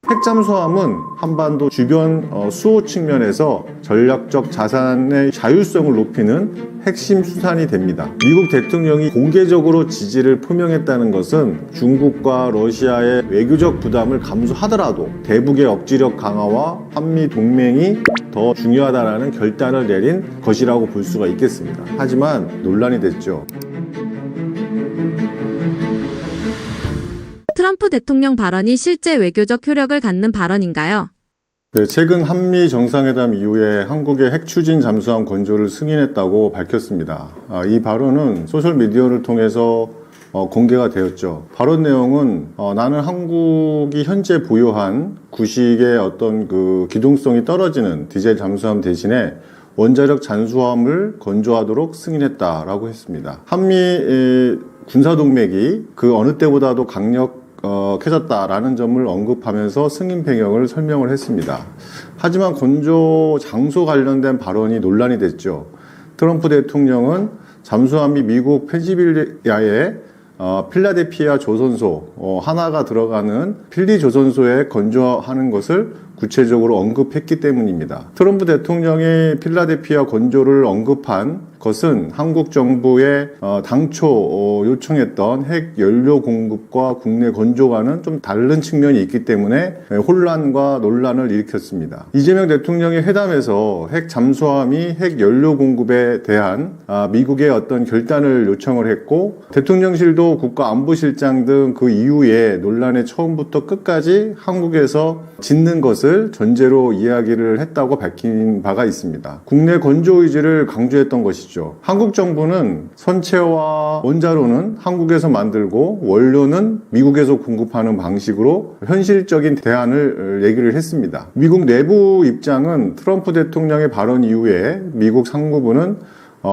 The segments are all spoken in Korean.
핵잠수함은 한반도 주변 수호 측면에서 전략적 자산의 자율성을 높이는 핵심 수단이 됩니다. 미국 대통령이 공개적으로 지지를 표명했다는 것은 중국과 러시아의 외교적 부담을 감수하더라도 대북의 억지력 강화와 한미 동맹이 더 중요하다는 결단을 내린 것이라고 볼 수가 있겠습니다. 하지만 논란이 됐죠. 트럼프 대통령 발언이 실제 외교적 효력을 갖는 발언인가요? 네, 최근 한미 정상회담 이후에 한국의 핵 추진 잠수함 건조를 승인했다고 밝혔습니다. 이 발언은 소셜미디어를 통해서 공개가 되었죠. 발언 내용은 나는 한국이 현재 보유한 구식의 어떤 그 기동성이 떨어지는 디젤 잠수함 대신에 원자력 잠수함을 건조하도록 승인했다라고 했습니다. 한미 군사동맹이 그 어느 때보다도 강력해졌다라는 점을 언급하면서 승인 배경을 설명을 했습니다. 하지만 건조 장소 관련된 발언이 논란이 됐죠. 트럼프 대통령은 잠수함이 미국 펜실베니아의 필라델피아 조선소 하나가 들어가는 필리 조선소에 건조하는 것을 구체적으로 언급했기 때문입니다. 트럼프 대통령이 필라델피아 건조를 언급한 것은 한국 정부의 당초 요청했던 핵 연료 공급과 국내 건조와는 좀 다른 측면이 있기 때문에 혼란과 논란을 일으켰습니다. 이재명 대통령이 회담에서 핵 잠수함이 핵 연료 공급에 대한 미국의 어떤 결단을 요청을 했고, 대통령실도 국가안보실장 등 그 이후에 논란의 처음부터 끝까지 한국에서 짓는 것을 전제로 이야기를 했다고 밝힌 바가 있습니다. 국내 건조 의지를 강조했던 것이죠. 한국 정부는 선체와 원자로는 한국에서 만들고 원료는 미국에서 공급하는 방식으로 현실적인 대안을 얘기를 했습니다. 미국 내부 입장은 트럼프 대통령의 발언 이후에 미국 상무부는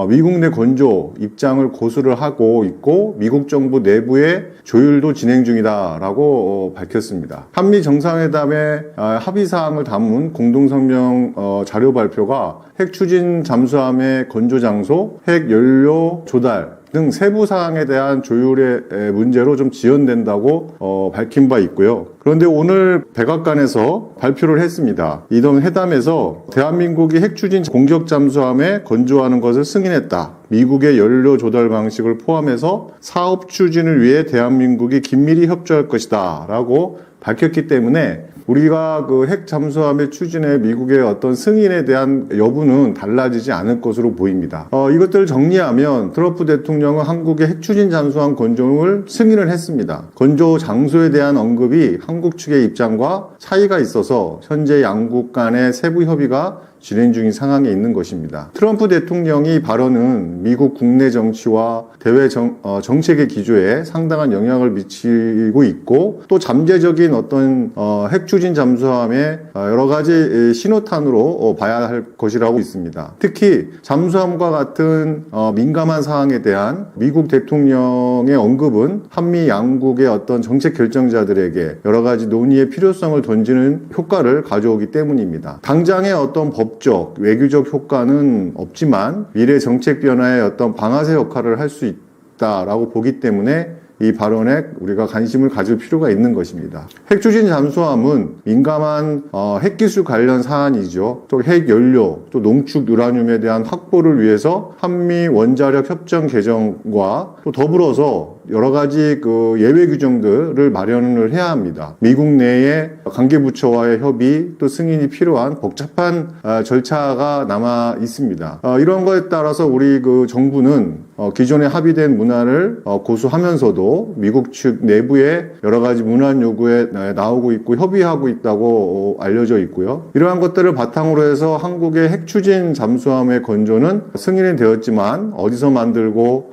미국 내 건조 입장을 고수를 하고 있고 미국 정부 내부의 조율도 진행 중이다라고 밝혔습니다. 한미 정상회담의 합의사항을 담은 공동성명 자료 발표가 핵 추진 잠수함의 건조 장소, 핵 연료 조달 등 세부 사항에 대한 조율의 문제로 좀 지연된다고 밝힌 바 있고요. 그런데 오늘 백악관에서 발표를 했습니다. 이번 회담에서 대한민국이 핵 추진 공격 잠수함에 건조하는 것을 승인했다. 미국의 연료 조달 방식을 포함해서 사업 추진을 위해 대한민국이 긴밀히 협조할 것이다 라고 밝혔기 때문에 우리가 그 핵 잠수함의 추진에 미국의 어떤 승인에 대한 여부는 달라지지 않을 것으로 보입니다. 이것들을 정리하면 트럼프 대통령은 한국의 핵 추진 잠수함 건조를 승인을 했습니다. 건조 장소에 대한 언급이 한국 측의 입장과 차이가 있어서 현재 양국 간의 세부 협의가 진행 중인 상황에 있는 것입니다. 트럼프 대통령이 발언은 미국 국내 정치와 대외 정책의 기조에 상당한 영향을 미치고 있고 또 잠재적인 어떤 핵 추진 잠수함의 여러 가지 신호탄으로 봐야 할 것이라고 있습니다. 특히 잠수함과 같은 민감한 사항에 대한 미국 대통령의 언급은 한미 양국의 어떤 정책 결정자들에게 여러 가지 논의의 필요성을 던지는 효과를 가져오기 때문입니다. 당장의 어떤 법적, 외교적 효과는 없지만 미래 정책 변화의 어떤 방아쇠 역할을 할 수 있다라고 보기 때문에 이 발언에 우리가 관심을 가질 필요가 있는 것입니다. 핵 추진 잠수함은 민감한 핵기술 관련 사안이죠. 또 핵연료, 또 농축 유라늄에 대한 확보를 위해서 한미 원자력 협정 개정과 또 더불어서 여러 가지 그 예외 규정들을 마련을 해야 합니다. 미국 내에 관계부처와의 협의 또 승인이 필요한 복잡한 절차가 남아 있습니다. 이런 것에 따라서 우리 그 정부는 기존에 합의된 문안을 고수하면서도 미국 측 내부의 여러 가지 문안 요구에 나오고 있고 협의하고 있다고 알려져 있고요. 이러한 것들을 바탕으로 해서 한국의 핵 추진 잠수함의 건조는 승인이 되었지만 어디서 만들고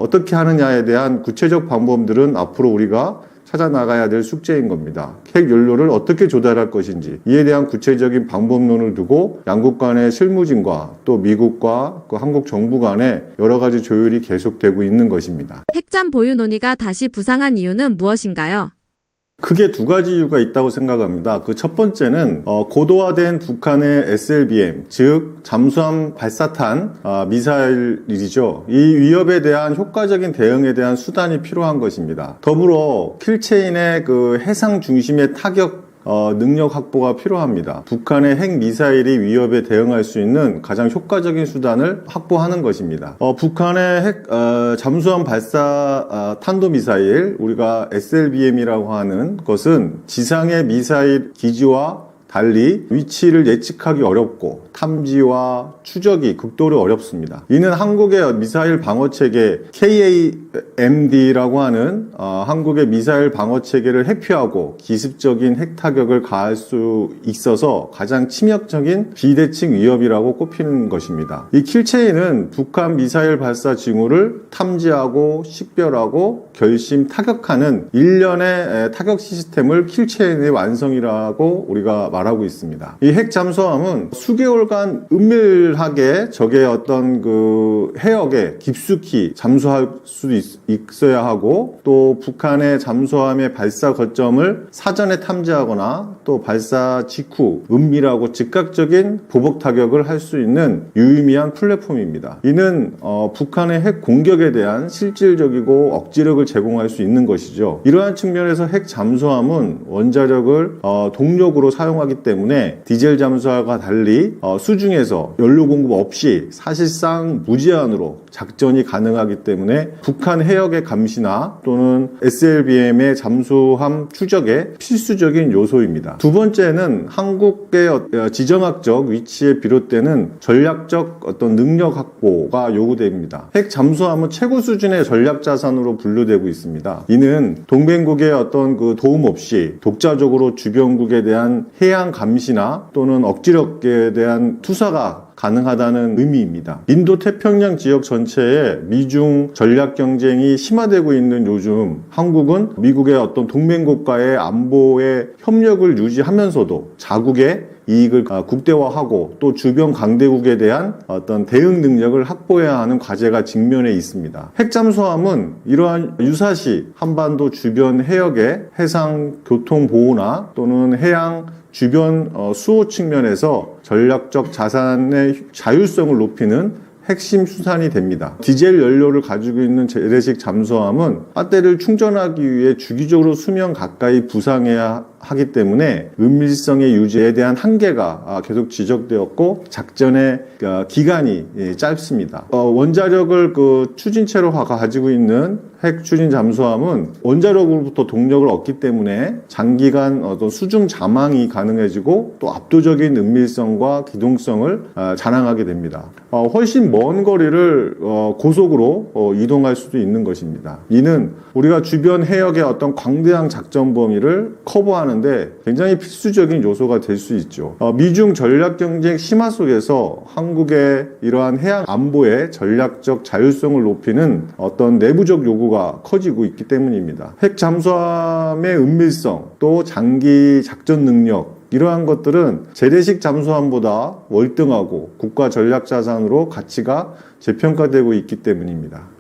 어떻게 하느냐에 대한 구체적 방법들은 앞으로 우리가 찾아 나가야 될 숙제인 겁니다. 핵 연료를 어떻게 조달할 것인지 이에 대한 구체적인 방법론을 두고 양국 간의 실무진과 또 미국과 그 한국 정부 간의 여러 가지 조율이 계속되고 있는 것입니다. 핵잠 보유 논의가 다시 부상한 이유는 무엇인가요? 크게 두 가지 이유가 있다고 생각합니다. 그 첫 번째는 고도화된 북한의 SLBM, 즉 잠수함 발사탄 미사일이죠. 이 위협에 대한 효과적인 대응에 대한 수단이 필요한 것입니다. 더불어 킬체인의 그 해상 중심의 타격 능력 확보가 필요합니다. 북한의 핵 미사일이 위협에 대응할 수 있는 가장 효과적인 수단을 확보하는 것입니다. 북한의 핵 잠수함 발사 탄도미사일, 우리가 SLBM이라고 하는 것은 지상의 미사일 기지와 달리 위치를 예측하기 어렵고 탐지와 추적이 극도로 어렵습니다. 이는 한국의 미사일 방어체계 KAMD라고 하는 한국의 미사일 방어체계를 회피하고 기습적인 핵타격을 가할 수 있어서 가장 치명적인 비대칭 위협이라고 꼽히는 것입니다. 이 킬체인은 북한 미사일 발사 징후를 탐지하고 식별하고 결심 타격하는 일련의 타격 시스템을 킬체인의 완성이라고 우리가 말하고 있습니다. 이 핵 잠수함은 수개월간 은밀하게 적의 어떤 그 해역에 깊숙이 잠수할 수도 있어야 하고, 또 북한의 잠수함의 발사 거점을 사전에 탐지하거나 또 발사 직후 은밀하고 즉각적인 보복 타격을 할 수 있는 유의미한 플랫폼입니다. 이는 북한의 핵 공격에 대한 실질적이고 억지력을 제공할 수 있는 것이죠. 이러한 측면에서 핵 잠수함은 원자력을 동력으로 사용하기 때문에 디젤 잠수함과 달리 수중에서 연료 공급 없이 사실상 무제한으로 작전이 가능하기 때문에 북한 해역의 감시나 또는 SLBM의 잠수함 추적에 필수적인 요소입니다. 두 번째는 한국의 지정학적 위치에 비롯되는 전략적 어떤 능력 확보가 요구됩니다. 핵 잠수함은 최고 수준의 전략 자산으로 분류되고 있습니다. 이는 동맹국의 어떤 그 도움 없이 독자적으로 주변국에 대한 해양 감시나 또는 억지력에 대한 투사가 가능하다는 의미입니다. 인도 태평양 지역 전체에 미중 전략 경쟁이 심화되고 있는 요즘, 한국은 미국의 어떤 동맹국과의 안보의 협력을 유지하면서도 자국의 이익을 국대화하고 또 주변 강대국에 대한 어떤 대응 능력을 확보해야 하는 과제가 직면해 있습니다. 핵 잠수함은 이러한 유사시 한반도 주변 해역의 해상 교통 보호나 또는 해양 주변 수호 측면에서 전략적 자산의 자율성을 높이는 핵심 수단이 됩니다. 디젤 연료를 가지고 있는 재래식 잠수함은 배터리를 충전하기 위해 주기적으로 수면 가까이 부상해야 하기 때문에 은밀성의 유지에 대한 한계가 계속 지적되었고 작전의 기간이 짧습니다. 원자력을 추진체로 가지고 있는 핵 추진 잠수함은 원자력으로부터 동력을 얻기 때문에 장기간 어떤 수중 잠항이 가능해지고 또 압도적인 은밀성과 기동성을 자랑하게 됩니다. 훨씬 먼 거리를 고속으로 이동할 수도 있는 것입니다. 이는 우리가 주변 해역의 어떤 광대한 작전 범위를 커버하는데 굉장히 필수적인 요소가 될 수 있죠. 미중 전략 경쟁 심화 속에서 한국의 이러한 해양 안보의 전략적 자율성을 높이는 어떤 내부적 요구가 커지고 있기 때문입니다. 핵 잠수함의 은밀성, 또 장기 작전 능력, 이러한 것들은 재래식 잠수함보다 월등하고 국가 전략 자산으로 가치가 재평가되고 있기 때문입니다.